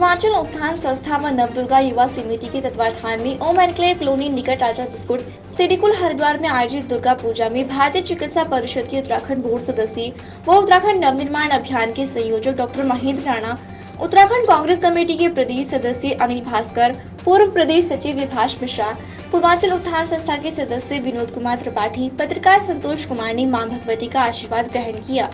पूर्वांचल उत्थान संस्था व नवदुर्गा युवा समिति के तत्वाधान में ओम एनक्लेव कॉलोनी निकट राजा बिस्कुट सिटीकुल हरिद्वार में आयोजित दुर्गा पूजा में भारतीय चिकित्सा परिषद के उत्तराखंड बोर्ड सदस्य व उत्तराखंड नवनिर्माण अभियान के संयोजक डॉक्टर महेंद्र राणा, उत्तराखंड कांग्रेस कमेटी के प्रदेश सदस्य अनिल भास्कर, पूर्व प्रदेश सचिव विभाष मिश्रा, पूर्वांचल उत्थान संस्था के सदस्य विनोद कुमार त्रिपाठी, पत्रकार संतोष कुमार ने मां भगवती का आशीर्वाद ग्रहण किया।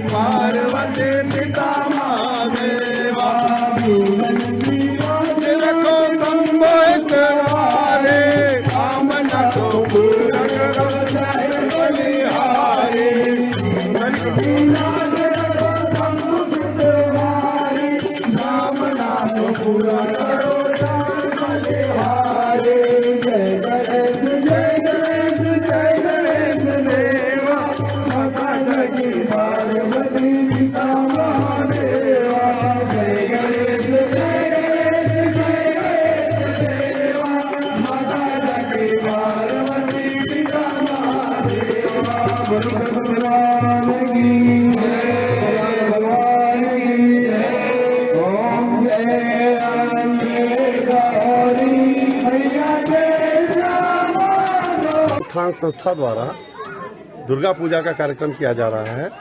पार्वती पिता महादेवा कामना को पूरा करो बलिहारी। जय गणेश जय गणेश जय गणेश देवा माता की पार्वती पिता महादेवा। जय गणेश जय गणेश जय गणेश देवा माता की पार्वती पिता महादेवा। भगवान की उत्थान संस्था द्वारा दुर्गा पूजा का कार्यक्रम किया जा रहा है,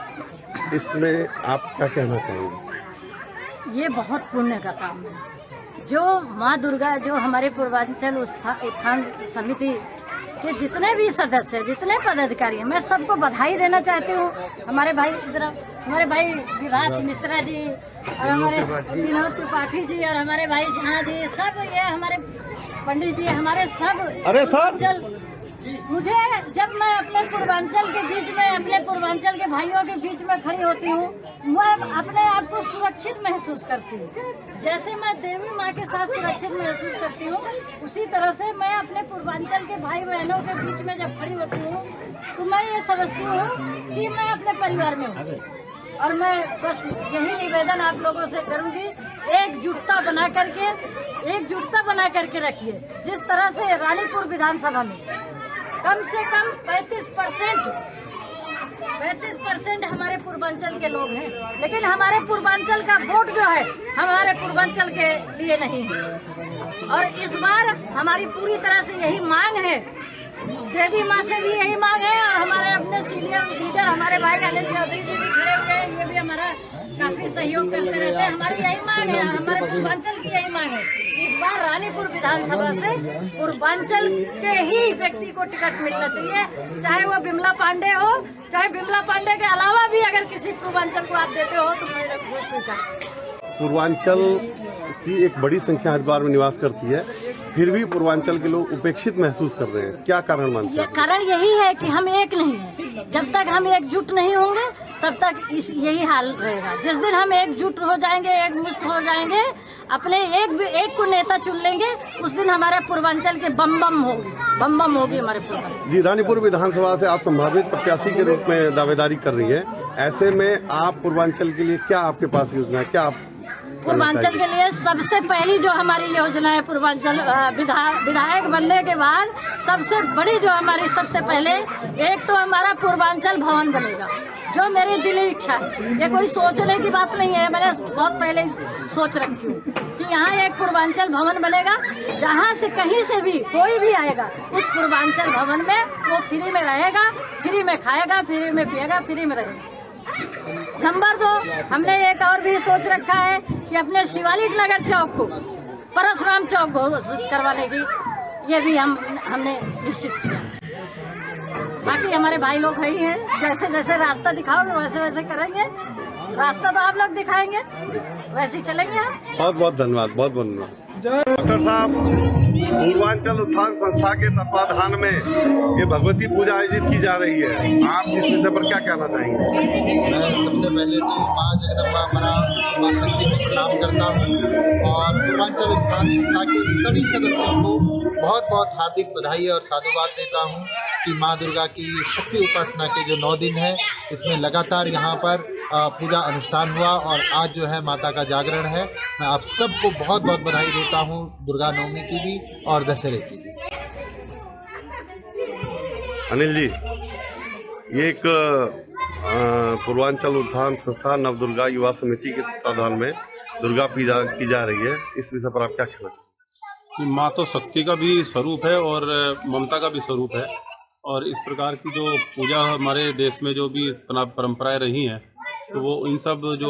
इसमें आप क्या कहना चाहेंगे? ये बहुत पुण्य का काम है। जो माँ दुर्गा, जो हमारे पूर्वांचल उत्थान समिति के जितने भी सदस्य, जितने पदाधिकारी हैं, मैं सबको बधाई देना चाहती हूँ। हमारे भाई हमारे भाई विभाष मिश्रा जी और हमारे विनोद त्रिपाठी जी और हमारे भाई झा जी, सब ये हमारे पंडित जी, हमारे सब मुझे जब मैं अपने पूर्वांचल के बीच में, अपने पूर्वांचल के भाइयों के बीच में खड़ी होती हूँ, मैं अपने आप को सुरक्षित महसूस करती हूँ। जैसे मैं देवी माँ के साथ सुरक्षित महसूस करती हूँ, उसी तरह से मैं अपने पूर्वांचल के भाई बहनों के बीच में जब खड़ी होती हूँ तो मैं ये समझती हूँ कि मैं अपने परिवार में हूँ। और मैं बस यही निवेदन आप लोगों से करूँगी, एकजुटता बना करके रखिए। जिस तरह से रानीपुर विधानसभा में कम से कम 35% हमारे पूर्वांचल के लोग हैं, लेकिन हमारे पूर्वांचल का वोट जो है हमारे पूर्वांचल के लिए नहीं है। और इस बार हमारी पूरी तरह से यही मांग है, देवी माँ से भी यही मांग है, और हमारे अपने सीनियर लीडर हमारे भाई अनिल चौधरी जी भी खड़े हुए हैं, ये भी हमारा काफी सहयोग करते रहते हैं। हमारी यही मांग है, हमारे पूर्वांचल की यही मांग है, इस बार रानीपुर विधानसभा से पूर्वांचल के ही व्यक्ति को टिकट मिलना चाहिए, चाहे वो बिमला पांडे हो, चाहे बिमला पांडे के अलावा भी अगर किसी पूर्वांचल को आप देते हो तो मेरे बहुत स्वीकार। पूर्वांचल की एक बड़ी संख्या हरिद्वार में निवास करती है, फिर भी पूर्वांचल के लोग उपेक्षित महसूस कर रहे हैं, क्या कारण मानते हैं? कारण यही है कि हम एक नहीं है। जब तक हम एकजुट नहीं होंगे तब तक यही हाल रहेगा। जिस दिन हम एकजुट हो जाएंगे, एकमुष्ट हो जाएंगे, अपने एक को नेता चुन लेंगे, उस दिन हमारे पूर्वांचल के बम बम होगी हमारे पूर्वांचल। जी, रानीपुर विधानसभा से आप संभावित प्रत्याशी के रूप में दावेदारी कर रही है, ऐसे में आप पूर्वांचल के लिए क्या आपके पास योजना है, क्या आप पूर्वांचल के लिए सबसे पहली जो हमारी योजना है, पूर्वांचल विधायक बनने के बाद सबसे बड़ी जो हमारी सबसे पहले, एक तो हमारा पूर्वांचल भवन बनेगा, जो मेरी दिली इच्छा है। ये कोई सोचने की बात नहीं है, मैंने बहुत पहले सोच रखी हूँ कि यहाँ एक पूर्वांचल भवन बनेगा, जहाँ से कहीं से भी कोई भी आएगा उस पूर्वांचल भवन में वो फ्री में रहेगा, फ्री में खाएगा, फ्री में पिएगा, फ्री में रहेगा। नंबर 2, हमने एक और भी सोच रखा है कि अपने शिवालिक नगर चौक को परशुराम चौक घोषित करवाने की, ये भी हमने निश्चित किया। बाकी हमारे भाई लोग ही हैं, जैसे जैसे रास्ता दिखाओगे वैसे वैसे करेंगे। रास्ता तो आप लोग दिखाएंगे, वैसे ही चलेंगे हम। बहुत बहुत धन्यवाद, बहुत बहुत धन्यवाद। डॉक्टर साहब, पूर्वांचल उत्थान संस्था के तत्वाधान में ये भगवती पूजा आयोजित की जा रही है, आप इस विषय पर क्या कहना चाहेंगे? मैं सबसे पहले तो माँ जगदम्बा माँ शक्ति को प्रणाम करता हूँ और पूर्वांचल उत्थान संस्था के सभी सदस्यों को बहुत बहुत हार्दिक बधाई और साधुवाद देता हूँ कि माँ दुर्गा की शक्ति उपासना के जो 9 दिन है, इसमें लगातार यहाँ पर पूजा अनुष्ठान हुआ और आज जो है माता का जागरण है। मैं आप सबको बहुत बहुत बधाई देता हूँ, दुर्गा नवमी की भी और दशहरे की भी। अनिल जी, ये एक पूर्वांचल उत्थान संस्था नवदुर्गा युवा समिति के तत्वाधान में दुर्गा पूजा की जा रही है, इस विषय पर आप क्या कहना चाहेंगे? कि माँ तो शक्ति का भी स्वरूप है और ममता का भी स्वरूप है, और इस प्रकार की जो पूजा हमारे देश में जो भी परंपराएं रही हैं, तो वो इन सब जो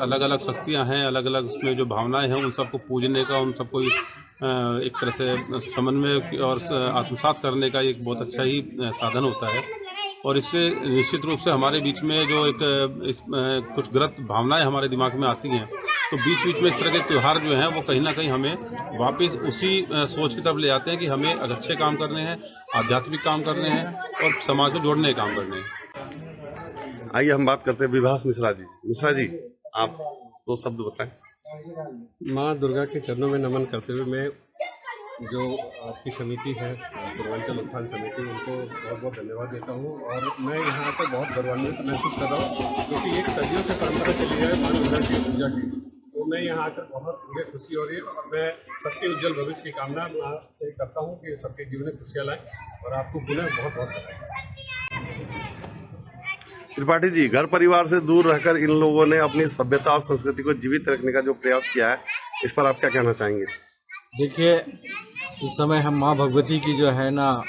अलग अलग शक्तियां हैं, अलग अलग उसमें जो भावनाएं हैं, उन सबको पूजने का, उन सबको एक तरह से समन्वय और आत्मसात करने का एक बहुत अच्छा ही साधन होता है। और इससे निश्चित रूप से हमारे बीच में जो कुछ गलत भावनाएं हमारे दिमाग में आती हैं, तो बीच बीच में इस तरह के त्यौहार जो हैं वो कहीं ना कहीं हमें वापस उसी सोच की तरफ ले जाते हैं कि हमें अच्छे काम करने हैं, आध्यात्मिक काम करने हैं और समाज को जोड़ने के काम करने हैं। आइए हम बात करते हैं विभास मिश्रा जी। मिश्रा जी, आप 2 शब्द बताएं। माँ दुर्गा के चरणों में नमन करते हुए मैं जो आपकी समिति है पूर्वांचल उत्थान समिति, उनको बहुत बहुत धन्यवाद देता हूँ। और मैं यहाँ आकर बहुत गौरवान्वित महसूस कर रहा हूँ, क्योंकि एक सदियों से परंपरा चली है माँ दुर्गा की पूजा की। तो मैं यहाँ आकर बहुत मुझे खुशी हो रही है और मैं सबके उज्जवल भविष्य की कामना से करता हूँ कि सबके जीवन में खुशियाँ लाएँ। और आपको पुनः बहुत बहुत बधाई। त्रिपाठी जी, घर परिवार से दूर रहकर इन लोगों ने अपनी सभ्यता और संस्कृति को जीवित रखने का जो प्रयास किया है, इस पर आप क्या कहना चाहेंगे? देखिए, इस समय हम माँ भगवती की जो है ना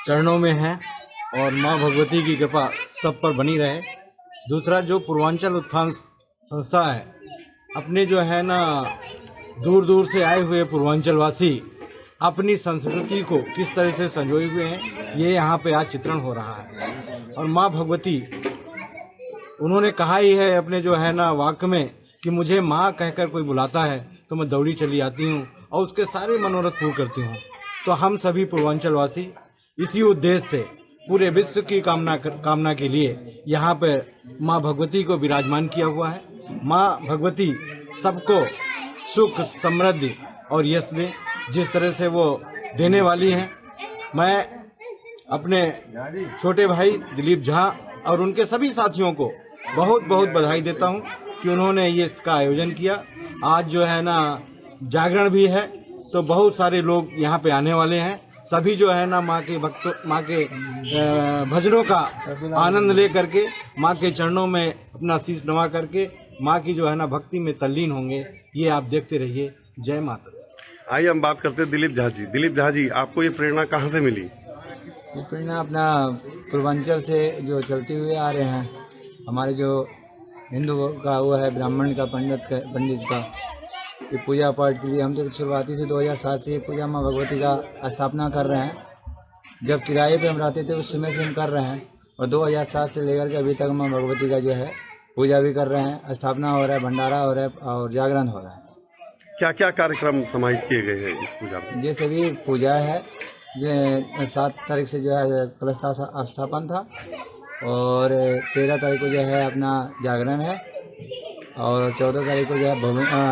चरणों में हैं और माँ भगवती की कृपा सब पर बनी रहे। दूसरा, जो पूर्वांचल उत्थान संस्था है, अपने जो है ना दूर दूर से आए हुए पूर्वांचलवासी अपनी संस्कृति को किस तरह से संजोए हुए हैं, ये यहाँ पे आज चित्रण हो रहा है। और माँ भगवती, उन्होंने कहा ही है अपने जो है ना वाक्य में कि मुझे माँ कहकर कोई बुलाता है तो मैं दौड़ी चली आती हूँ और उसके सारे मनोरथ पूर्ण करती हूँ। तो हम सभी पूर्वांचलवासी इसी उद्देश्य से पूरे विश्व की कामना के लिए यहाँ पर माँ भगवती को विराजमान किया हुआ है। माँ भगवती सबको सुख, समृद्धि और यश दे, जिस तरह से वो देने वाली हैं। मैं अपने छोटे भाई दिलीप झा और उनके सभी साथियों को बहुत बहुत बधाई देता हूँ कि उन्होंने ये इसका आयोजन किया। आज जो है ना जागरण भी है, तो बहुत सारे लोग यहाँ पे आने वाले हैं। सभी जो है ना माँ के भजनों का आनंद ले करके, माँ के चरणों में अपना शीश नवा करके माँ की जो है ना भक्ति में तल्लीन होंगे। ये आप देखते रहिए। जय माता। आइए हम बात करते हैं दिलीप झा जी। दिलीप झा जी, आपको ये प्रेरणा कहाँ से मिली? ये प्रेरणा अपना पूर्वांचल से जो चलते हुए आ रहे हैं, हमारे जो हिंदू का वो है ब्राह्मण का पंडित का ये पूजा पाठ के लिए हम तो शुरुआती से 2007 से पूजा माँ भगवती का स्थापना कर रहे हैं। जब किराए पे हम रहते थे उस समय से हम कर रहे हैं और 2007 से लेकर के अभी तक माँ भगवती का जो है पूजा भी कर रहे हैं। स्थापना हो रहा है, भंडारा हो रहा है और जागरण हो रहा है। क्या क्या कार्यक्रम समाहित किए गए हैं इस पूजा में? जैसे भी पूजा है, ये 7 तारीख से जो है कलश स्थापन था और 13 तारीख को जो है अपना जागरण है और 14 तारीख को जो है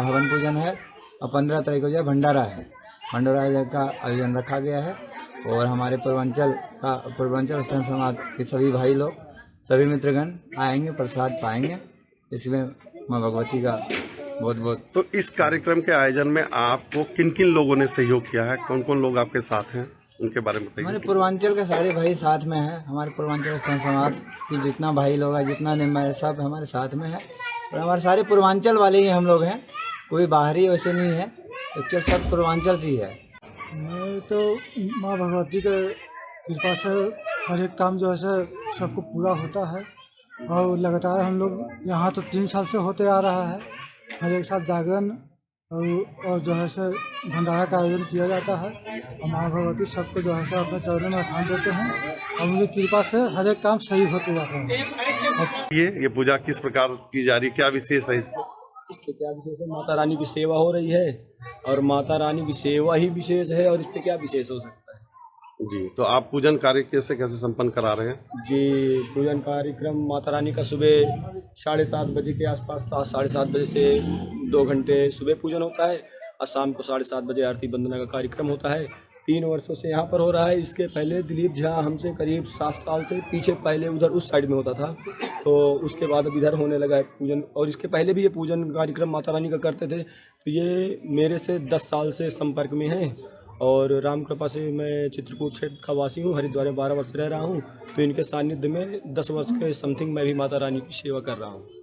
हवन पूजन है और 15 तारीख को जो है भंडारा है। भंडारा का आयोजन रखा गया है और हमारे पूर्वांचल उत्थान समाज के सभी भाई लोग, सभी मित्रगण आएंगे, प्रसाद पाएंगे। इसमें माँ भगवती का बहुत बहुत। तो इस कार्यक्रम के आयोजन में आपको किन किन लोगों ने सहयोग किया है? कौन कौन लोग आपके साथ हैं, उनके बारे में बताइए। हमारे पूर्वांचल के सारे भाई साथ में हैं। हमारे पूर्वांचल उत्थान समाज की जितना भाई लोग हैं, जितना मेंबर, सब हमारे साथ में है और हमारे सारे पूर्वांचल वाले ही हम लोग हैं। कोई बाहरी वैसे नहीं है, एक्चुअल सब पूर्वांचल से ही है। मैं तो माँ भगवती के कृपा से हर एक काम जो है सबको पूरा होता है और लगातार हम लोग यहाँ तो 3 साल से होते आ रहा है। हर एक साथ जागरण और जो है भंडारा का आयोजन किया जाता है और माँ भगवती सबको जो है अपने चरणों में स्थान देते हैं और उनकी कृपा से हर एक काम सही होते जाते हैं। ये पूजा किस प्रकार की जा रही, क्या विशेष है इसको? इसके क्या विशेष है? माता रानी की सेवा हो रही है और माता रानी की सेवा ही विशेष है और इस पे क्या विशेष हो सकता है जी। तो आप पूजन कार्य कैसे संपन्न करा रहे हैं? जी, पूजन कार्यक्रम माता रानी का सुबह 7:30 बजे के आसपास, 7-7:30 बजे से 2 घंटे सुबह पूजन होता है और शाम को 7:30 बजे आरती वंदना का कार्यक्रम होता है। 3 वर्षों से यहाँ पर हो रहा है। इसके पहले दिलीप झा हमसे करीब 7 साल से पीछे पहले उधर उस साइड में होता था तो उसके बाद अब इधर होने लगा है पूजन। और इसके पहले भी ये पूजन कार्यक्रम माता रानी का करते थे। तो ये मेरे से 10 साल से संपर्क में हैं और राम कृपा से मैं चित्रकूट क्षेत्र का वासी हूँ, हरिद्वार में 12 वर्ष रह रहा हूँ। तो इनके सानिध्य में 10 वर्ष के समथिंग मैं भी माता रानी की सेवा कर रहा हूँ।